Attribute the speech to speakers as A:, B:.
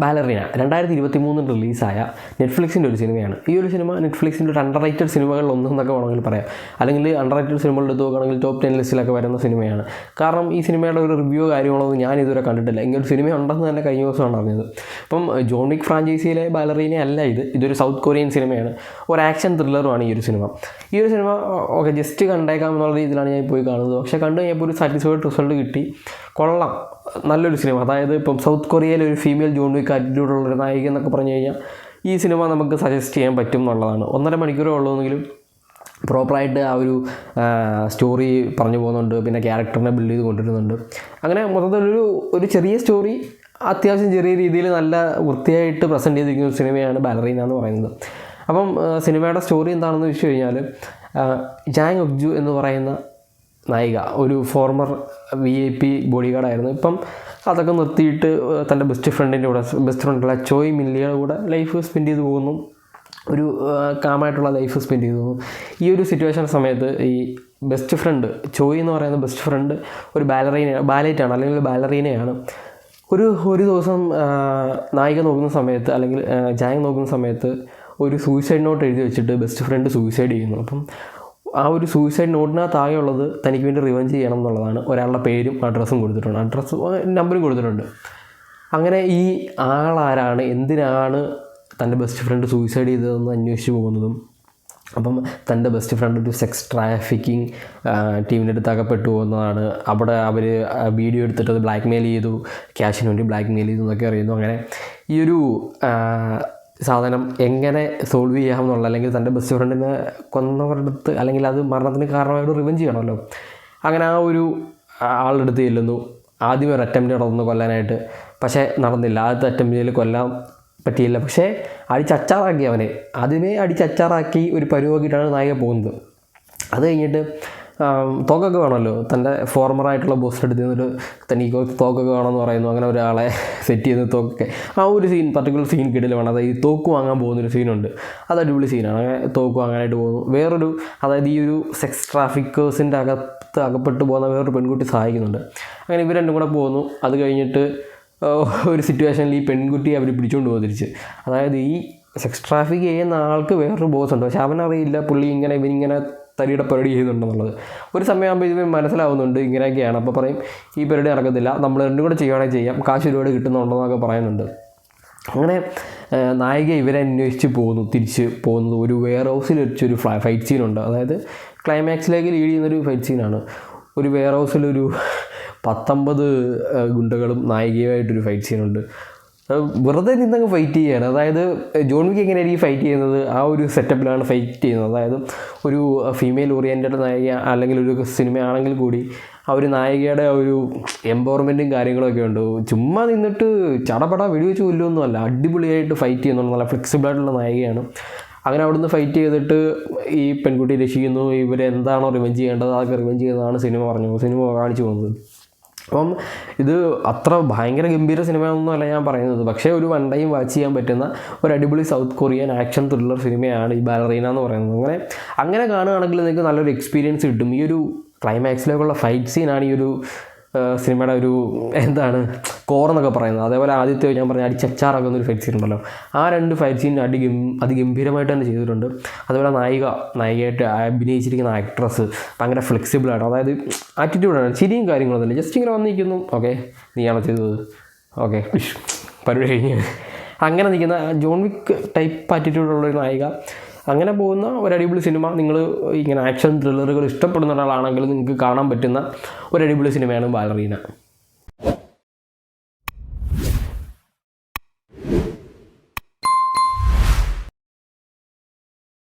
A: ബാലറീന 2023 റിലീസായ നെറ്റ്ഫ്ലിക്സിൻ്റെ ഒരു സിനിമയാണ്. ഈ ഒരു സിനിമ നെറ്റ്ഫ്ലിക്സിൻ്റെ ഒരു അണ്ടർ റേറ്റഡ് സിനിമകളിൽ ഒന്നെന്നൊക്കെ വേണമെങ്കിൽ പറയാം. അല്ലെങ്കിൽ അണ്ടർ റേറ്റഡ് സിനിമകൾ എടുത്ത് നോക്കുകയാണെങ്കിൽ ടോപ്പ് 10 ലിസ്റ്റിലൊക്കെ വരുന്ന സിനിമയാണ്. കാരണം ഈ സിനിമയുടെ ഒരു റിവ്യൂ കാര്യങ്ങളൊന്നും ഞാൻ ഇതുവരെ കണ്ടിട്ടില്ല. ഇങ്ങനെ ഒരു സിനിമ ഉണ്ടെന്ന് തന്നെ കഴിഞ്ഞ ദിവസമാണ് അറിഞ്ഞത്. അപ്പം ജോൺ വിക്ക് ഫ്രാഞ്ചൈസിയിലെ ബാലറീന അല്ല ഇതൊരു സൗത്ത് കൊറിയൻ സിനിമയാണ്. ഒരു ആക്ഷൻ ത്രില്ലറുമാണ് ഈ ഒരു സിനിമ. ഈ ഒരു സിനിമ ഓക്കെ ജസ്റ്റ് കണ്ടേക്കാം എന്നുള്ള രീതിയിലാണ് ഞാൻ പോയി കാണുന്നത്. പക്ഷേ കണ്ടു കഴിഞ്ഞപ്പോൾ ഒരു സാറ്റിസ്ഫൈഡ് റിസൾട്ട് കിട്ടി. കൊള്ളാം, നല്ലൊരു സിനിമ. അതായത് ഇപ്പം സൗത്ത് കൊറിയയിലെ ഒരു ഫീമെയിൽ ജോൺ വിക്ക് ആറ്റിറ്റ്യൂഡുള്ളൊരു നായിക എന്നൊക്കെ പറഞ്ഞു കഴിഞ്ഞാൽ ഈ സിനിമ നമുക്ക് സജസ്റ്റ് ചെയ്യാൻ പറ്റും എന്നുള്ളതാണ്. 1.5 മണിക്കൂറേ ഉള്ളൂവെങ്കിലും പ്രോപ്പറായിട്ട് ആ ഒരു സ്റ്റോറി പറഞ്ഞു പോകുന്നുണ്ട്. പിന്നെ ക്യാരക്ടറിനെ ബിൽഡ് ചെയ്ത് കൊണ്ടുവരുന്നുണ്ട്. അങ്ങനെ മൊത്തത്തിലൊരു ചെറിയ സ്റ്റോറി അത്യാവശ്യം ചെറിയ രീതിയിൽ നല്ല വൃത്തിയായിട്ട് പ്രസൻറ്റ് ചെയ്തിരിക്കുന്ന ഒരു സിനിമയാണ് ബാലറീന എന്ന് പറയുന്നത്. അപ്പം സിനിമയുടെ സ്റ്റോറി എന്താണെന്ന് വെച്ച് കഴിഞ്ഞാൽ ജാങ് ഒക്ജു എന്ന് പറയുന്ന നായിക ഒരു ഫോർമർ VIP ബോഡി ഗാർഡായിരുന്നു. ഇപ്പം അതൊക്കെ നിർത്തിയിട്ട് തൻ്റെ ബെസ്റ്റ് ഫ്രണ്ടുള്ള ചോയ് മില്ലിയുടെ കൂടെ ലൈഫ് സ്പെൻഡ് ചെയ്ത് പോകുന്നു. ഒരു കാമായിട്ടുള്ള ലൈഫ് സ്പെൻഡ് ചെയ്തു പോകുന്നു. ഈ ഒരു സിറ്റുവേഷൻ സമയത്ത് ഈ ബെസ്റ്റ് ഫ്രണ്ട് ചോയ് എന്ന് പറയുന്ന ബെസ്റ്റ് ഫ്രണ്ട് ഒരു ബാലേറ്റാണ് അല്ലെങ്കിൽ ബാലറീനയാണ്. ഒരു ദിവസം നായിക നോക്കുന്ന സമയത്ത് അല്ലെങ്കിൽ ജാങ് നോക്കുന്ന സമയത്ത് ഒരു സൂയിസൈഡ് നോട്ട് എഴുതി വെച്ചിട്ട് ബെസ്റ്റ് ഫ്രണ്ട് സൂയിസൈഡ് ചെയ്യുന്നു. അപ്പം ആ ഒരു സൂയിസൈഡ് നോട്ടിനകത്താകെയുള്ളത് തനിക്ക് വേണ്ടി റിവെഞ്ച് ചെയ്യണം എന്നുള്ളതാണ്. ഒരാളുടെ പേരും അഡ്രസ്സും കൊടുത്തിട്ടുണ്ട്, നമ്പറും കൊടുത്തിട്ടുണ്ട്. അങ്ങനെ ഈ ആളാരാണ്, എന്തിനാണ് തൻ്റെ ബെസ്റ്റ് ഫ്രണ്ട് സൂയിസൈഡ് ചെയ്തതെന്ന് അന്വേഷിച്ച് പോകുന്നതും അപ്പം തൻ്റെ ബെസ്റ്റ് ഫ്രണ്ട് ഒരു സെക്സ് ട്രാഫിക്കിംഗ് ടീമിൻ്റെ അടുത്ത് അകപ്പെട്ടു പോകുന്നതാണ്. അവിടെ അവർ വീഡിയോ എടുത്തിട്ട് അത് ബ്ലാക്ക് മെയിൽ ചെയ്തു, ക്യാഷിന് വേണ്ടി ബ്ലാക്ക് മെയിൽ ചെയ്തു എന്നൊക്കെ അറിയുന്നു. അങ്ങനെ ഈ ഒരു സാധനം എങ്ങനെ സോൾവ് ചെയ്യാമെന്നുള്ള, അല്ലെങ്കിൽ തൻ്റെ ബെസ്റ്റ് ഫ്രണ്ടിനെ കൊന്നവരുടെ അടുത്ത് അല്ലെങ്കിൽ അത് മരണത്തിന് കാരണമായിട്ട് റിവെഞ്ച് ചെയ്യണമല്ലോ. അങ്ങനെ ആ ഒരു ആളുടെ അടുത്ത് ചെല്ലുന്നു. ആദ്യം ഒരു അറ്റംപ്റ്റ് നടന്നു കൊല്ലാനായിട്ട്, പക്ഷേ നടന്നില്ല. ആദ്യത്തെ അറ്റംപ്റ്റിൽ കൊല്ലാൻ പറ്റിയില്ല. പക്ഷേ അടിച്ചച്ചാറാക്കി അവനെ, ആദ്യമേ അടിച്ചച്ചാറാക്കി ഒരു പരുവാക്കിയിട്ടാണ് നായിക പോകുന്നത്. അത് കഴിഞ്ഞിട്ട് തോക്കൊക്കെ വേണമല്ലോ. തൻ്റെ ഫോർമറായിട്ടുള്ള ബോസിൻ്റെ അടുത്ത് നിന്നൊരു തനിക്ക് തോക്കൊക്കെ വേണമെന്ന് പറയുന്നു. അങ്ങനെ ഒരാളെ സെറ്റ് ചെയ്ത് തോക്കൊക്കെ ആ ഒരു പർട്ടിക്കുലർ സീൻ കിടിൽ വേണം. അതായത് ഈ തോക്ക് വാങ്ങാൻ പോകുന്നൊരു സീനുണ്ട്, അത് അടിപൊളി സീനാണ്. അങ്ങനെ തോക്ക് വാങ്ങാനായിട്ട് പോകുന്നു. അതായത് ഈ ഒരു സെക്സ് ട്രാഫിക്കേഴ്സിൻ്റെ അകപ്പെട്ട് പോകുന്ന വേറൊരു പെൺകുട്ടി സഹായിക്കുന്നുണ്ട്. അങ്ങനെ ഇവർ രണ്ടും കൂടെ പോകുന്നു. അത് കഴിഞ്ഞിട്ട് ഒരു സിറ്റുവേഷനിൽ ഈ പെൺകുട്ടി അവർ പിടിച്ചുകൊണ്ട് പോകും തിരിച്ച്. അതായത് ഈ സെക്സ് ട്രാഫിക് ചെയ്യുന്ന ആൾക്ക് വേറൊരു ബോസ് ഉണ്ട്, പക്ഷെ അവനറിയില്ല പുള്ളി ഇവനിങ്ങനെ തരിയുടെ പരിപാടി ചെയ്യുന്നുണ്ടെന്നുള്ളത്. ഒരു സമയമാകുമ്പോൾ ഇത് മനസ്സിലാവുന്നുണ്ട് ഇങ്ങനെയൊക്കെയാണ്. അപ്പോൾ പറയും ഈ പരിപാടി നടക്കത്തില്ല, നമ്മൾ രണ്ടും കൂടെ ചെയ്യുകയാണെങ്കിൽ ചെയ്യാം, കാശ് ഒരുപാട് കിട്ടുന്നുണ്ടെന്നൊക്കെ പറയുന്നുണ്ട്. അങ്ങനെ നായിക ഇവരെ അന്വേഷിച്ച് തിരിച്ച് പോകുന്നത് ഒരു വെയർ ഹൗസിൽ വെച്ചൊരു ഫൈറ്റ് സീനുണ്ട്. അതായത് ക്ലൈമാക്സിലേക്ക് ലീഡ് ചെയ്യുന്നൊരു ഫൈറ്റ് സീനാണ്. ഒരു വെയർ ഹൗസിലൊരു 19 ഗുണ്ടകളും നായികയുമായിട്ടൊരു ഫൈറ്റ് സീനുണ്ട്. വെറുതെ നിന്നങ്ങ് ഫൈറ്റ് ചെയ്യുകയാണ്. അതായത് ജോൺ വിക്ക് എങ്ങനെയായിരിക്കും ഫൈറ്റ് ചെയ്യുന്നത് ആ ഒരു സെറ്റപ്പിലാണ് ഫൈറ്റ് ചെയ്യുന്നത്. അതായത് ഒരു ഫീമെയിൽ ഓറിയൻറ്റഡ് നായിക അല്ലെങ്കിൽ ഒരു സിനിമയാണെങ്കിൽ കൂടി ആ ഒരു നായികയുടെ ആ ഒരു എംപവർമെൻറ്റും കാര്യങ്ങളൊക്കെ ഉണ്ട്. ചുമ്മാ നിന്നിട്ട് ചടപട വെടിവെച്ച് കൊല്ലുമൊന്നുമല്ല, അടിപൊളിയായിട്ട് ഫൈറ്റ് ചെയ്യുന്നുണ്ട്. നല്ല ഫ്ലെക്സിബിളായിട്ടുള്ള നായികയാണ്. അങ്ങനെ അവിടുന്ന് ഫൈറ്റ് ചെയ്തിട്ട് ഈ പെൺകുട്ടി രക്ഷിക്കുന്നു. ഇവരെന്താണോ റിവെഞ്ച് ചെയ്യേണ്ടത് അതൊക്കെ റിവെഞ്ച് ചെയ്യുന്നതാണ് സിനിമ കാണിച്ചു പോകുന്നത്. അപ്പം ഇത് അത്ര ഭയങ്കര ഗംഭീര സിനിമയൊന്നുമല്ല ഞാൻ പറയുന്നത്, പക്ഷേ ഒരു വൺ ടൈം വാച്ച് ചെയ്യാൻ പറ്റുന്ന ഒരു അടിപൊളി സൗത്ത് കൊറിയൻ ആക്ഷൻ ത്രില്ലർ സിനിമയാണ് ഈ ബാലറീന എന്ന് പറയുന്നത്. അങ്ങനെ കാണുകയാണെങ്കിൽ നിങ്ങൾക്ക് നല്ലൊരു എക്സ്പീരിയൻസ് കിട്ടും. ഈ ഒരു ക്ലൈമാക്സിലേക്കുള്ള ഫൈറ്റ് സീനാണ് ഈ ഒരു സിനിമയുടെ ഒരു കോറെന്നൊക്കെ പറയുന്നത്. അതേപോലെ ആദ്യത്തെ ഞാൻ പറഞ്ഞ അടിച്ചച്ചാറാക്കുന്ന ഒരു ഫൈറ്റ് സീൻ ഉണ്ടല്ലോ, ആ 2 ഫൈറ്റ് സീൻ അതിഗംഭീരമായിട്ട് തന്നെ ചെയ്തിട്ടുണ്ട്. അതുപോലെ നായികയായിട്ട് അഭിനയിച്ചിരിക്കുന്ന ആക്ട്രസ് ഭയങ്കര ഫ്ലെക്സിബിളാണ്. അതായത് ആറ്റിറ്റ്യൂഡാണ്, ചിരിയും കാര്യങ്ങളൊന്നുമില്ല, ജസ്റ്റ് ഇങ്ങനെ വന്നിരിക്കുന്നു, ഓക്കെ നീയാണോ ചെയ്തത്, ഓക്കെ പരിപാടി കഴിഞ്ഞ് അങ്ങനെ നിൽക്കുന്ന ജോൺ വിക്ക് ടൈപ്പ് ആറ്റിറ്റ്യൂഡുള്ളൊരു നായിക. അങ്ങനെ പോകുന്ന ഒരു അടിപൊളി സിനിമ. നിങ്ങൾ ഇങ്ങനെ ആക്ഷൻ ത്രില്ലറുകൾ ഇഷ്ടപ്പെടുന്ന ഒരാളാണെങ്കിൽ നിങ്ങൾക്ക് കാണാൻ പറ്റുന്ന ഒരു അടിപൊളി സിനിമയാണ് ബാലറീന.